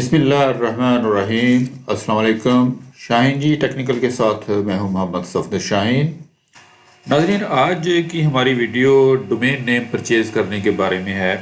बिस्मिल्लाहिर्रहमानिर्रहीम। अस्सलाम वालेकुम। शाहीन जी टेक्निकल के साथ मैं हूं मोहम्मद सफदर शाहीन। नाज़रीन, आज की हमारी वीडियो डोमेन नेम परचेज़ करने के बारे में है।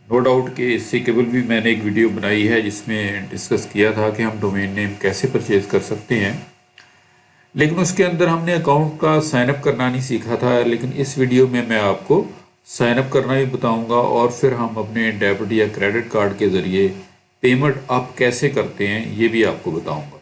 नो डाउट कि इससे केवल भी मैंने एक वीडियो बनाई है जिसमें डिस्कस किया था कि हम डोमेन नेम कैसे परचेज़ कर सकते हैं, लेकिन उसके अंदर हमने अकाउंट का साइन अप करना नहीं सीखा था। लेकिन इस वीडियो में मैं आपको साइन अप करना भी बताऊंगा और फिर हम अपने डेबिट या क्रेडिट कार्ड के ज़रिए पेमेंट आप कैसे करते हैं ये भी आपको बताऊंगा।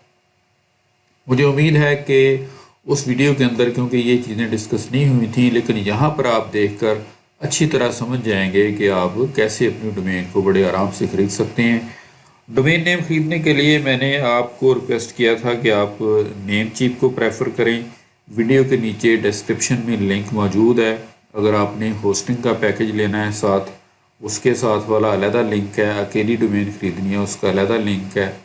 मुझे उम्मीद है कि उस वीडियो के अंदर, क्योंकि ये चीज़ें डिस्कस नहीं हुई थी, लेकिन यहाँ पर आप देखकर अच्छी तरह समझ जाएंगे कि आप कैसे अपनी डोमेन को बड़े आराम से ख़रीद सकते हैं। डोमेन नेम ख़रीदने के लिए मैंने आपको रिक्वेस्ट किया था कि आप नेम चीप को प्रेफर करें। वीडियो के नीचे डिस्क्रिप्शन में लिंक मौजूद है। अगर आपने होस्टिंग का पैकेज लेना है साथ, उसके साथ वाला अलहदा लिंक है। अकेली डोमेन ख़रीदनी है उसका अलहदा लिंक है।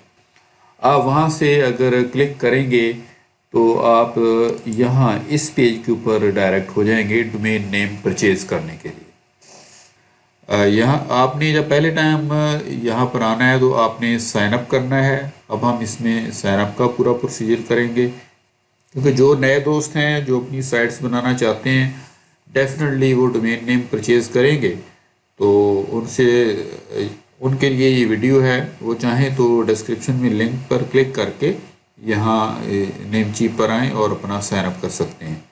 आप वहाँ से अगर क्लिक करेंगे तो आप यहाँ इस पेज के ऊपर डायरेक्ट हो जाएंगे डोमेन नेम परचेज़ करने के लिए। यहाँ आपने जब पहले टाइम यहाँ पर आना है तो आपने साइन अप करना है। अब हम इसमें साइन अप का पूरा प्रोसीजर करेंगे, क्योंकि जो नए दोस्त हैं जो अपनी साइट्स बनाना चाहते हैं डेफिनेटली वो डोमेन नेम परचेज़ करेंगे, तो उनके लिए ये वीडियो है। वो चाहें तो डिस्क्रिप्शन में लिंक पर क्लिक करके यहाँ नेम चीप पर आएँ और अपना साइन अप कर सकते हैं।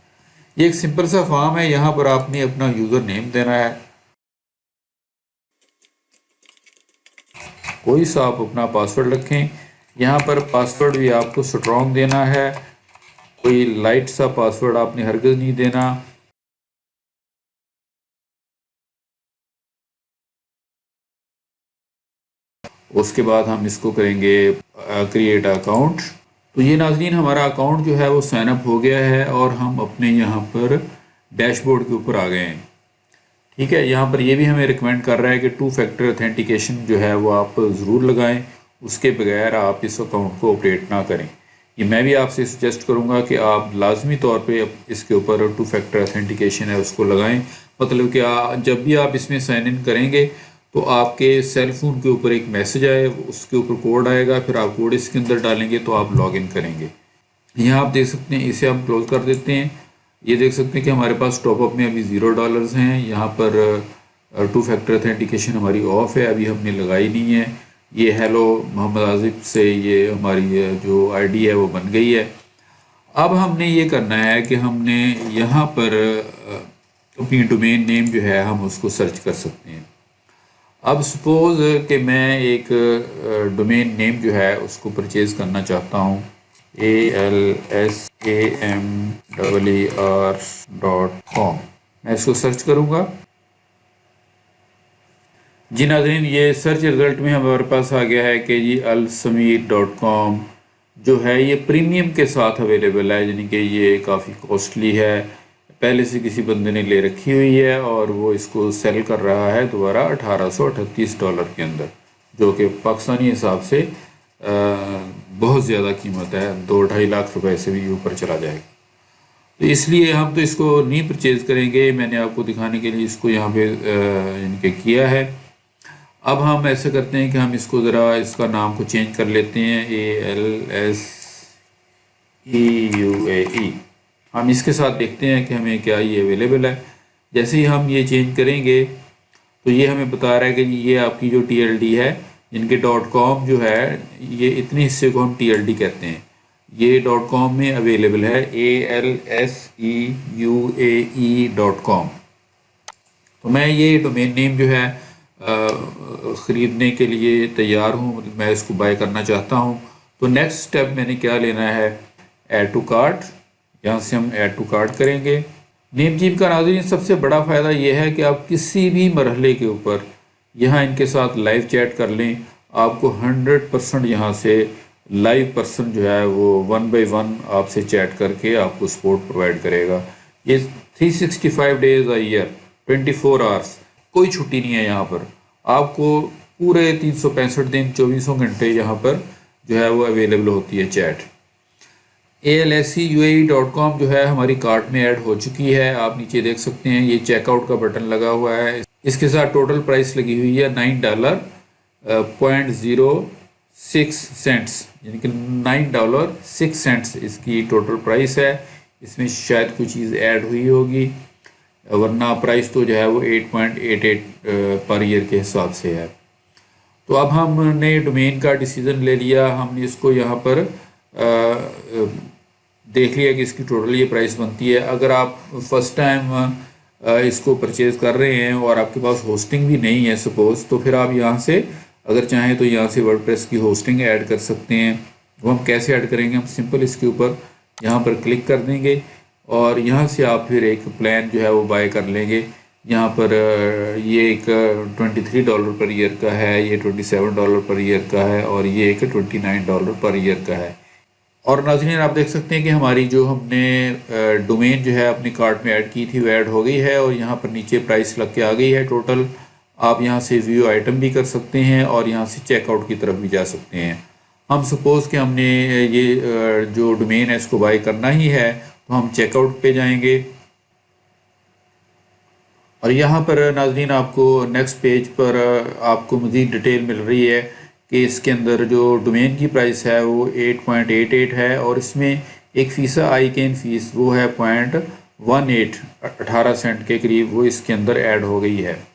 ये एक सिंपल सा फॉर्म है। यहाँ पर आपने अपना यूज़र नेम देना है, कोई सा आप अपना पासवर्ड रखें। यहाँ पर पासवर्ड भी आपको स्ट्रॉन्ग देना है, कोई लाइट सा पासवर्ड आपने हरगिज़ नहीं देना। उसके बाद हम इसको करेंगे क्रिएट अकाउंट। तो ये नाज़रीन हमारा अकाउंट जो है वो साइन अप हो गया है और हम अपने यहाँ पर डैशबोर्ड के ऊपर आ गए हैं। ठीक है, यहाँ पर ये भी हमें रिकमेंड कर रहा है कि 2 फैक्टर ऑथेंटिकेशन जो है वो आप ज़रूर लगाएं, उसके बगैर आप इस अकाउंट को ऑपरेट ना करें। ये मैं भी आपसे सजेस्ट करूँगा कि आप लाजमी तौर पे इसके ऊपर 2 फैक्टर ऑथेंटिकेशन है उसको लगाएं। मतलब कि जब भी आप इसमें साइन इन करेंगे तो आपके सेल फ़ोन के ऊपर एक मैसेज आए, उसके ऊपर कोड आएगा, फिर आप कोड इसके अंदर डालेंगे तो आप लॉगिन करेंगे। यहाँ आप देख सकते हैं, इसे हम क्लोज कर देते हैं। ये देख सकते हैं कि हमारे पास टॉपअप में अभी $0 हैं। यहाँ पर 2 फैक्टर ऑथेंटिकेशन हमारी ऑफ है, अभी हमने लगाई नहीं है। ये हेलो मोहम्मद आसिफ से ये हमारी जो आईडी है वो बन गई है। अब हमने ये करना है कि हमने यहाँ पर अपनी डोमेन नेम जो है हम उसको सर्च कर सकते हैं। अब सपोज़ कि मैं एक डोमेन नेम जो है उसको परचेज़ करना चाहता हूँ, alsamir.com। मैं इसको सर्च करूँगा। जी नाज़रीन, ये सर्च रिज़ल्ट में हमारे पास आ गया है कि जी alsamir.com जो है ये प्रीमियम के साथ अवेलेबल है, यानी कि ये काफ़ी कॉस्टली है। पहले से किसी बंदे ने ले रखी हुई है और वो इसको सेल कर रहा है दोबारा $1838 के अंदर, जो कि पाकिस्तानी हिसाब से बहुत ज़्यादा कीमत है। 2-2.5 लाख रुपए से भी ऊपर चला जाएगा। तो इसलिए हम तो इसको नहीं परचेज़ करेंगे। मैंने आपको दिखाने के लिए इसको यहाँ पे यानी कि किया है। अब हम ऐसे करते हैं कि हम इसको ज़रा इसका नाम को चेंज कर लेते हैं, ALSEUAE। हम इसके साथ देखते हैं कि हमें क्या ये अवेलेबल है। जैसे ही हम ये चेंज करेंगे तो ये हमें बता रहा है कि ये आपकी जो TLD है, इनके .com जो है, ये इतने हिस्से को हम TLD कहते हैं। ये .com में अवेलेबल है, ALSEUAE.com। तो मैं ये डोमेन नेम जो है ख़रीदने के लिए तैयार हूँ, मैं इसको बाय करना चाहता हूँ। तो नेक्स्ट स्टेप मैंने क्या लेना है, ऐड टू कार्ट। यहाँ से हम ऐड टू कार्ट करेंगे। नेम चीप का नाज़रीन सबसे बड़ा फ़ायदा ये है कि आप किसी भी मरहले के ऊपर यहाँ इनके साथ लाइव चैट कर लें। आपको 100% यहाँ से लाइव पर्सन जो है वो 1 by 1 आपसे चैट करके आपको सपोर्ट प्रोवाइड करेगा। ये 365 डेज़ अ ईयर 24 आवर्स, कोई छुट्टी नहीं है यहाँ पर। आपको पूरे 365 दिन 24 घंटे यहाँ पर जो है वो अवेलेबल होती है चैट। ALSEUAE.com जो है हमारी कार्ट में ऐड हो चुकी है। आप नीचे देख सकते हैं ये चेकआउट का बटन लगा हुआ है। इसके साथ टोटल प्राइस लगी हुई है $9.0 $9.06 यानी कि $9.06 इसकी टोटल प्राइस है। इसमें शायद कोई चीज़ ऐड हुई होगी, वरना प्राइस तो जो है वो 8.88 पर ईयर के हिसाब से है। तो अब हमने डोमेन का डिसीज़न ले लिया, हमने इसको यहाँ पर देख लिया कि इसकी टोटल ये प्राइस बनती है। अगर आप फर्स्ट टाइम इसको परचेज़ कर रहे हैं और आपके पास होस्टिंग भी नहीं है सपोज़, तो फिर आप यहाँ से अगर चाहें तो यहाँ से वर्डप्रेस की होस्टिंग ऐड कर सकते हैं। वो हम कैसे ऐड करेंगे, हम सिंपल इसके ऊपर यहाँ पर क्लिक कर देंगे और यहाँ से आप फिर एक प्लान जो है वो बाय कर लेंगे। यहाँ पर ये एक $23 पर ईयर का है, ये $27 पर ईयर का है और ये एक $29 पर ईयर का है। और नाज़रीन आप देख सकते हैं कि हमारी जो हमने डोमेन जो है अपने कार्ट में ऐड की थी वो ऐड हो गई है और यहाँ पर नीचे प्राइस लग के आ गई है टोटल। आप यहाँ से व्यू आइटम भी कर सकते हैं और यहाँ से चेकआउट की तरफ भी जा सकते हैं। हम सपोज़ कि हमने ये जो डोमेन है इसको बाय करना ही है, तो हम चेकआउट पे जाएंगे और यहाँ पर नाज़रीन आपको नेक्स्ट पेज पर आपको मज़ीद डिटेल मिल रही है कि इसके अंदर जो डोमेन की प्राइस है वो 8.88 है और इसमें एक फ़ीसा आईकैन फ़ीस वो है 18 सेंट के करीब वो इसके अंदर ऐड हो गई है।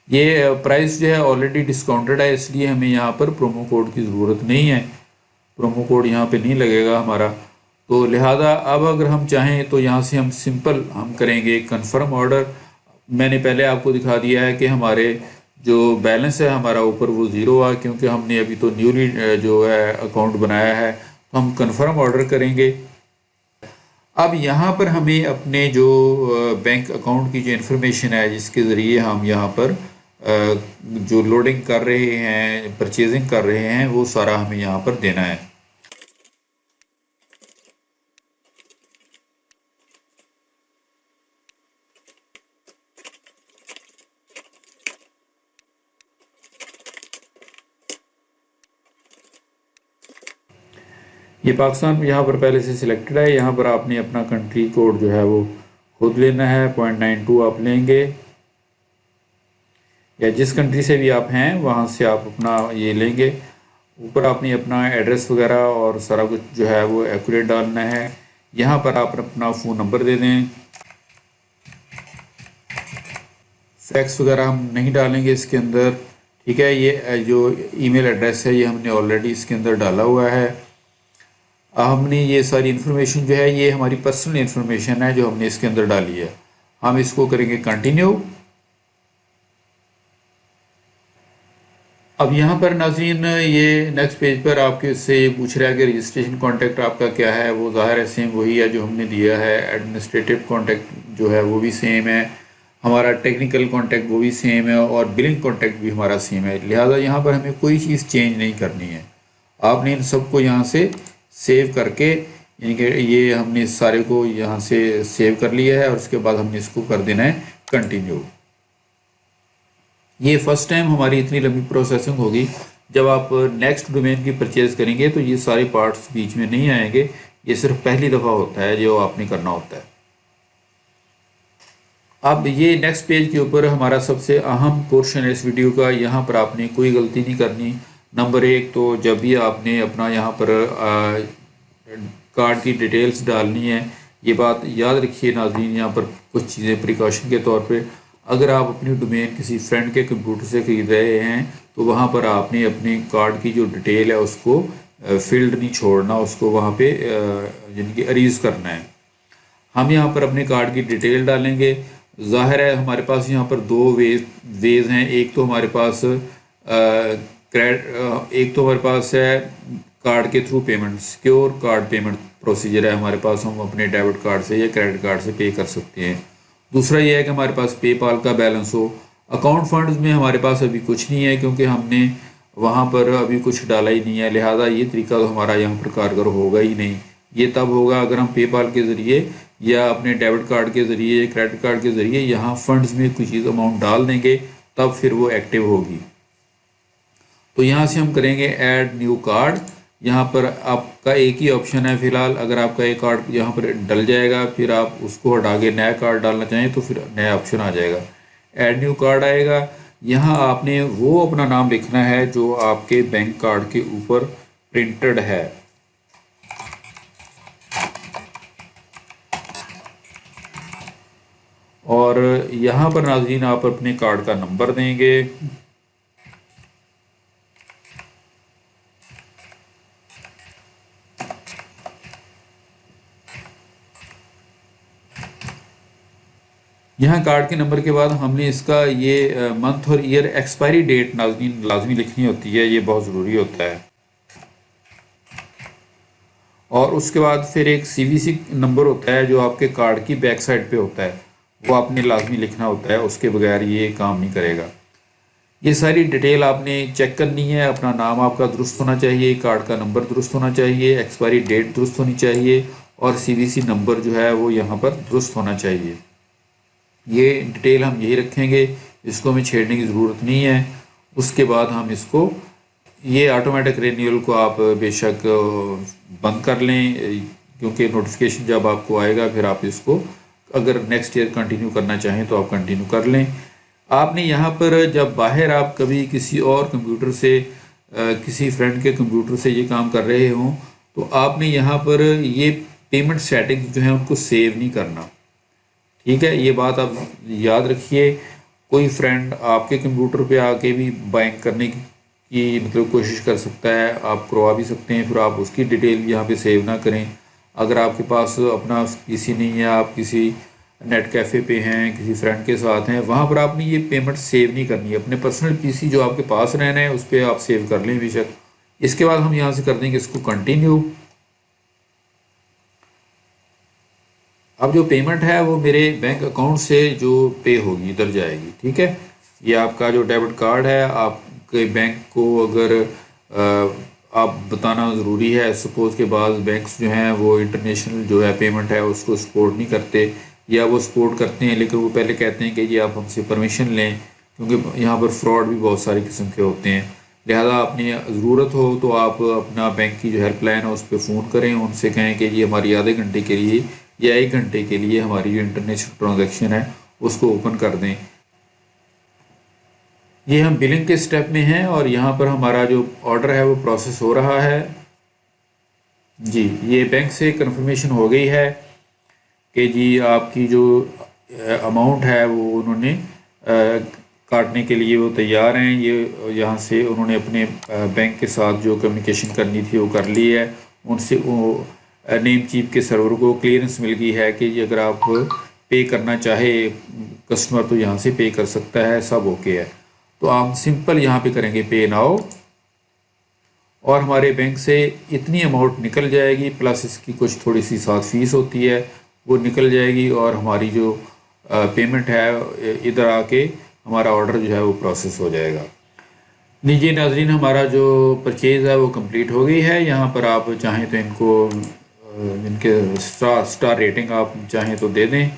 ये प्राइस जो है ऑलरेडी डिस्काउंटेड है, इसलिए हमें यहाँ पर प्रोमो कोड की ज़रूरत नहीं है, प्रोमो कोड यहाँ पे नहीं लगेगा हमारा। तो लिहाजा अब अगर हम चाहें तो यहाँ से हम सिंपल हम करेंगे कन्फर्म ऑर्डर। मैंने पहले आपको दिखा दिया है कि हमारे जो बैलेंस है हमारा ऊपर वो ज़ीरो आ, क्योंकि हमने अभी तो न्यूली जो है अकाउंट बनाया है, तो हम कन्फर्म ऑर्डर करेंगे। अब यहाँ पर हमें अपने जो बैंक अकाउंट की जो इन्फॉर्मेशन है जिसके ज़रिए हम यहाँ पर जो लोडिंग कर रहे हैं, परचेजिंग कर रहे हैं, वो सारा हमें यहाँ पर देना है। ये पाकिस्तान यहाँ पर पहले से सिलेक्टेड है। यहाँ पर आपने अपना कंट्री कोड जो है वो खुद लेना है, 0.92 आप लेंगे, या जिस कंट्री से भी आप हैं वहाँ से आप अपना ये लेंगे। ऊपर आपने अपना एड्रेस वगैरह और सारा कुछ जो है वो एक्यूरेट डालना है। यहाँ पर आप अपना फ़ोन नंबर दे दें, फैक्स वगैरह हम नहीं डालेंगे इसके अंदर, ठीक है। ये जो ईमेल एड्रेस है ये हमने ऑलरेडी इसके अंदर डाला हुआ है। हमने ये सारी इन्फॉर्मेशन जो है ये हमारी पर्सनल इन्फॉर्मेशन है जो हमने इसके अंदर डाली है। हम इसको करेंगे कंटिन्यू। अब यहाँ पर नाज़रीन ये नेक्स्ट पेज पर आपके से ये पूछ रहा है कि रजिस्ट्रेशन कॉन्टैक्ट आपका क्या है। वो ज़ाहिर है सेम वही है जो हमने दिया है। एडमिनिस्ट्रेटिव कॉन्टैक्ट जो है वो भी सेम है, हमारा टेक्निकल कॉन्टैक्ट वो भी सेम है और बिलिंग कॉन्टैक्ट भी हमारा सेम है। लिहाजा यहाँ पर हमें कोई चीज़ चेंज नहीं करनी है। आपने इन सबको यहाँ से सेव करके, यानी कि ये हमने सारे को यहाँ से सेव कर लिया है और उसके बाद हमने इसको कर देना है कंटिन्यू। ये फर्स्ट टाइम हमारी इतनी लंबी प्रोसेसिंग होगी। जब आप नेक्स्ट डोमेन की परचेज़ करेंगे तो ये सारे पार्ट्स बीच में नहीं आएंगे, ये सिर्फ पहली दफ़ा होता है जो आपने करना होता है। अब ये नेक्स्ट पेज के ऊपर हमारा सबसे अहम पोर्शन है इस वीडियो का। यहाँ पर आपने कोई गलती नहीं करनी। नंबर एक तो जब भी आपने अपना यहाँ पर कार्ड की डिटेल्स डालनी है, ये बात याद रखिए नाज़रीन, यहाँ पर कुछ चीज़ें प्रिकॉशन के तौर पे, अगर आप अपनी डोमेन किसी फ्रेंड के कंप्यूटर से ख़रीद रहे हैं तो वहाँ पर आपने अपने कार्ड की जो डिटेल है उसको फील्ड नहीं छोड़ना, उसको वहाँ पे यानी कि अरीज़ करना है। हम यहाँ पर अपने कार्ड की डिटेल डालेंगे। ज़ाहिर है हमारे पास यहाँ पर दो वेज़ हैं। एक तो हमारे पास एक तो हमारे पास है कार्ड के through payment, secure card payment procedure है हमारे पास, हम अपने डेबिट कार्ड से या क्रेडिट कार्ड से पे कर सकते हैं। दूसरा ये है कि हमारे पास पेपाल का बैलेंस हो। अकाउंट फंड्स में हमारे पास अभी कुछ नहीं है क्योंकि हमने वहाँ पर अभी कुछ डाला ही नहीं है, लिहाजा ये तरीका तो हमारा यहाँ पर कारगर होगा ही नहीं। ये तब होगा अगर हम पेपाल के ज़रिए या अपने डेबिट कार्ड के ज़रिए, क्रेडिट कार्ड के ज़रिए यहाँ फंड्स में कुछ चीज़ अमाउंट डाल देंगे, तब फिर वो एक्टिव होगी। तो यहाँ से हम करेंगे ऐड न्यू कार्ड। यहाँ पर आपका एक ही ऑप्शन है फ़िलहाल। अगर आपका एक कार्ड यहाँ पर डल जाएगा, फिर आप उसको हटा के नया कार्ड डालना चाहें तो फिर नया ऑप्शन आ जाएगा, ऐड न्यू कार्ड आएगा। यहाँ आपने वो अपना नाम लिखना है जो आपके बैंक कार्ड के ऊपर प्रिंटेड है। और यहाँ पर नाज़रीन आप अपने कार्ड का नंबर देंगे। यहाँ कार्ड के नंबर के बाद हमने इसका ये मंथ और ईयर एक्सपायरी डेट नाज़रीन लाजमी लिखनी होती है, ये बहुत ज़रूरी होता है। और उसके बाद फिर एक CVC नंबर होता है जो आपके कार्ड की बैक साइड पे होता है, वो आपने लाजमी लिखना होता है, उसके बगैर ये काम नहीं करेगा। ये सारी डिटेल आपने चेक करनी है। अपना नाम आपका दुरुस्त होना चाहिए, कार्ड का नंबर दुरुस्त होना चाहिए, एक्सपायरी डेट दुरुस्त होनी चाहिए और CVC नंबर जो है वो यहाँ पर दुरुस्त होना चाहिए। ये डिटेल हम यही रखेंगे, इसको हमें छेड़ने की ज़रूरत नहीं है। उसके बाद हम इसको ये ऑटोमेटिक रिन्यूअल को आप बेशक बंद कर लें, क्योंकि नोटिफिकेशन जब आपको आएगा फिर आप इसको अगर नेक्स्ट ईयर कंटिन्यू करना चाहें तो आप कंटिन्यू कर लें। आपने यहाँ पर जब बाहर आप कभी किसी और कंप्यूटर से किसी फ्रेंड के कंप्यूटर से ये काम कर रहे हों तो आपने यहाँ पर ये पेमेंट सेटिंग्स जो हैं उनको सेव नहीं करना, ठीक है। ये बात आप याद रखिए। कोई फ्रेंड आपके कंप्यूटर पे आके भी बैंक करने की मतलब कोशिश कर सकता है, आप करवा भी सकते हैं, फिर आप उसकी डिटेल यहाँ पे सेव ना करें। अगर आपके पास अपना PC नहीं है, आप किसी नेट कैफ़े पे हैं, किसी फ्रेंड के साथ हैं, वहाँ पर आपने ये पेमेंट सेव नहीं करनी है। अपने पर्सनल PC जो आपके पास रहना है उस पर आप सेव कर लें बेशक। इसके बाद हम यहाँ से कर देंगे इसको कंटिन्यू। अब जो पेमेंट है वो मेरे बैंक अकाउंट से जो पे होगी इधर जाएगी, ठीक है। ये आपका जो डेबिट कार्ड है, आपके बैंक को अगर आप बताना ज़रूरी है। सपोज़ के बाद बैंक्स जो हैं वो इंटरनेशनल जो है पेमेंट है उसको सपोर्ट नहीं करते, या वो सपोर्ट करते हैं लेकिन वो पहले कहते हैं कि ये आप हमसे परमिशन लें, क्योंकि यहाँ पर फ्रॉड भी बहुत सारी किस्म के होते हैं। लिहाजा आपने ज़रूरत हो तो आप अपना बैंक की जो हेल्पलाइन है उस पर फ़ोन करें, उनसे कहें कि ये हमारी आधे घंटे के लिए या 1 घंटे के लिए हमारी जो इंटरनेशनल ट्रांजैक्शन है उसको ओपन कर दें। ये हम बिलिंग के स्टेप में हैं और यहाँ पर हमारा जो ऑर्डर है वो प्रोसेस हो रहा है। जी, ये बैंक से कंफर्मेशन हो गई है कि जी आपकी जो अमाउंट है वो उन्होंने काटने के लिए वो तैयार हैं। ये यहाँ से उन्होंने अपने बैंक के साथ जो कम्युनिकेशन करनी थी वो कर ली है। उनसे वो नेम चीफ के सर्वर को क्लियरेंस मिल गई है कि ये अगर आप पे करना चाहे कस्टमर तो यहाँ से पे कर सकता है, सब ओके है। तो आप सिंपल यहाँ पे करेंगे पे नाउ और हमारे बैंक से इतनी अमाउंट निकल जाएगी, प्लस इसकी कुछ थोड़ी सी साथ फीस होती है वो निकल जाएगी और हमारी जो पेमेंट है इधर आके हमारा ऑर्डर जो है वो प्रोसेस हो जाएगा। लीजिए नाजरीन, हमारा जो परचेज़ है वो कंप्लीट हो गई है। यहाँ पर आप चाहें तो इनको इनके स्टार रेटिंग आप चाहें तो दे दें,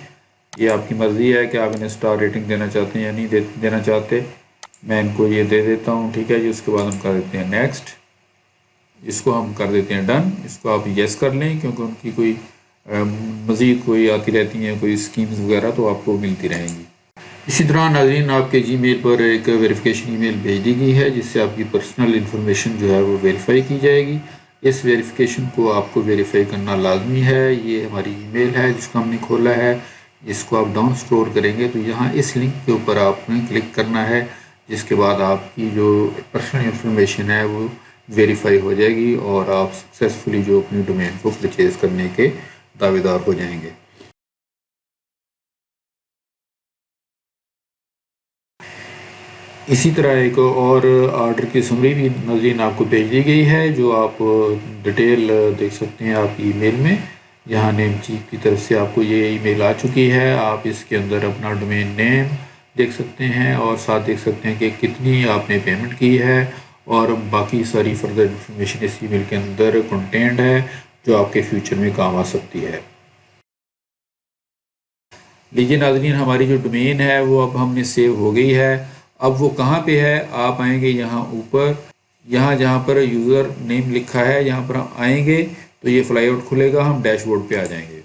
ये आपकी मर्ज़ी है कि आप इन्हें स्टार रेटिंग देना चाहते हैं या नहीं देना चाहते। मैं इनको ये दे देता हूँ, ठीक है जी। उसके बाद हम कर देते हैं नेक्स्ट, इसको हम कर देते हैं डन। इसको आप यस कर लें क्योंकि उनकी कोई मज़ीद कोई आती रहती हैं कोई स्कीम्स वगैरह तो आपको मिलती रहेंगी। इसी तरह नाज़रीन आपके जीमेल पर एक वेरिफिकेशन ईमेल भेज दी गई है जिससे आपकी पर्सनल इन्फॉर्मेशन जो है वो वेरीफाई की जाएगी। इस वेरिफिकेशन को आपको वेरीफाई करना लाजमी है। ये हमारी ईमेल है जिसको हमने खोला है, इसको आप डाउन स्क्रॉल करेंगे तो यहाँ इस लिंक के ऊपर आपने क्लिक करना है, जिसके बाद आपकी जो पर्सनल इन्फॉर्मेशन है वो वेरीफाई हो जाएगी और आप सक्सेसफुली जो अपनी डोमेन को परचेज़ करने के दावेदार हो जाएंगे। इसी तरह एक और ऑर्डर की समरी भी नाज़रीन आपको भेज दी गई है जो आप डिटेल देख सकते हैं आप ईमेल में। यहाँ नेम चीफ की तरफ से आपको ये ईमेल आ चुकी है। आप इसके अंदर अपना डोमेन नेम देख सकते हैं और साथ देख सकते हैं कि कितनी आपने पेमेंट की है और बाकी सारी फर्दर इन्फॉर्मेशन इस ईमेल के अंदर कंटेंट है जो आपके फ्यूचर में काम आ सकती है। लीजिए नाज़रीन, हमारी जो डोमेन है वो अब हमने सेव हो गई है। अब वो कहाँ पे है, आप आएंगे यहाँ ऊपर, यहाँ जहाँ पर यूज़र नेम लिखा है यहाँ पर हम आएंगे तो ये फ्लाई आउट खुलेगा, हम डैशबोर्ड पे आ जाएंगे।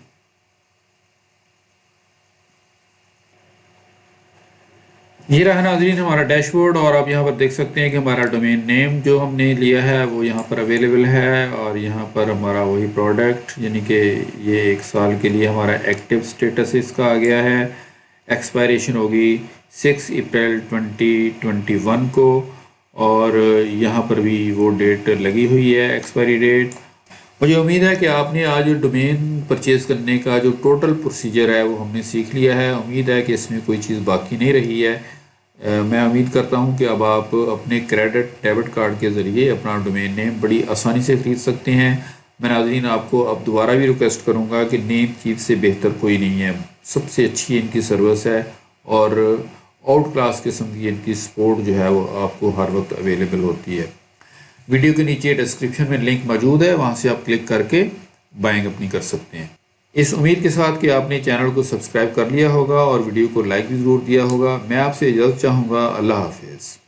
ये रहा नाज़रीन हमारा डैशबोर्ड, और आप यहाँ पर देख सकते हैं कि हमारा डोमेन नेम जो हमने लिया है वो यहाँ पर अवेलेबल है, और यहाँ पर हमारा वही प्रोडक्ट यानी कि ये 1 साल के लिए हमारा एक्टिव स्टेटस इसका आ गया है। एक्सपायरेशन होगी 6 अप्रैल 2021 को, और यहाँ पर भी वो डेट लगी हुई है, एक्सपायरी डेट। मुझे उम्मीद है कि आपने आज डोमेन परचेज़ करने का जो टोटल प्रोसीजर है वो हमने सीख लिया है। उम्मीद है कि इसमें कोई चीज़ बाकी नहीं रही है। मैं उम्मीद करता हूं कि अब आप अपने क्रेडिट डेबिट कार्ड के ज़रिए अपना डोमेन नेम बड़ी आसानी से ख़रीद सकते हैं। मैं नाज़रीन आपको अब दोबारा भी रिक्वेस्ट करूंगा कि नेम चीज़ से बेहतर कोई नहीं है। सबसे अच्छी इनकी सर्विस है, और आउट क्लास किस्म की इनकी सपोर्ट जो है वो आपको हर वक्त अवेलेबल होती है। वीडियो के नीचे डिस्क्रिप्शन में लिंक मौजूद है, वहाँ से आप क्लिक करके बाइंग अपनी कर सकते हैं। इस उम्मीद के साथ कि आपने चैनल को सब्सक्राइब कर लिया होगा और वीडियो को लाइक भी ज़रूर दिया होगा। मैं आपसे इजाज़त चाहूँगा। अल्लाह हाफिज़।